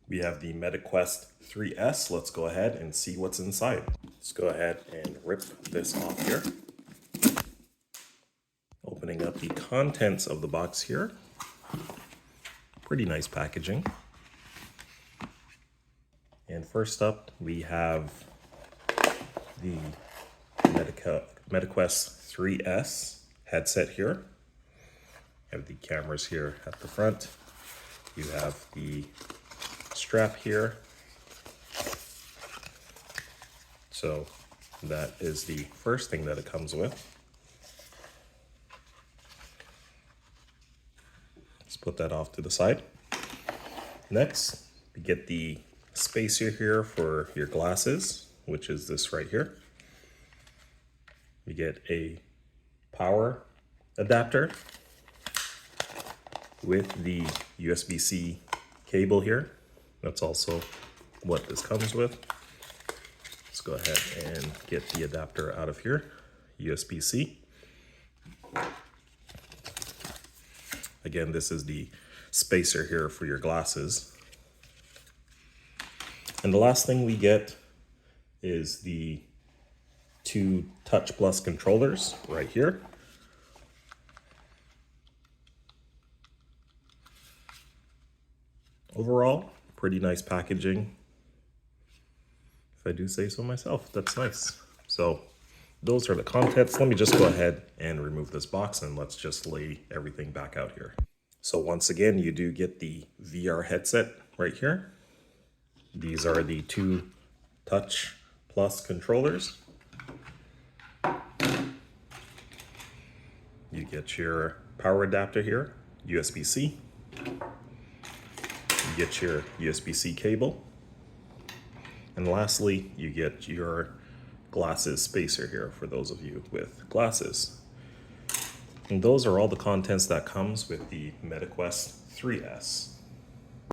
We have the MetaQuest 3S. Let's go ahead and see what's inside. Let's go ahead and rip this off here. Opening up the contents of the box here. Pretty nice packaging. And first up, we have the MetaQuest 3S headset here. You have the cameras here at the front. You have the strap here. So that is the first thing that it comes with. Let's put that off to the side. Next, we get the spacer here for your glasses, which is this right here. We get a power adapter with the USB-C cable here. That's also what this comes with. Let's go ahead and get the adapter out of here. USB-C. Again, this is the spacer here for your glasses. And the last thing we get is the two Touch Plus controllers right here. Overall, pretty nice packaging. If I do say so myself, that's nice. So those are the contents. Let me just go ahead and remove this box and let's just lay everything back out here. So once again, you do get the VR headset right here. These are the two Touch Plus controllers. You get your power adapter here, USB-C. You get your USB-C cable. And lastly, you get your glasses spacer here for those of you with glasses. And those are all the contents that comes with the MetaQuest 3S.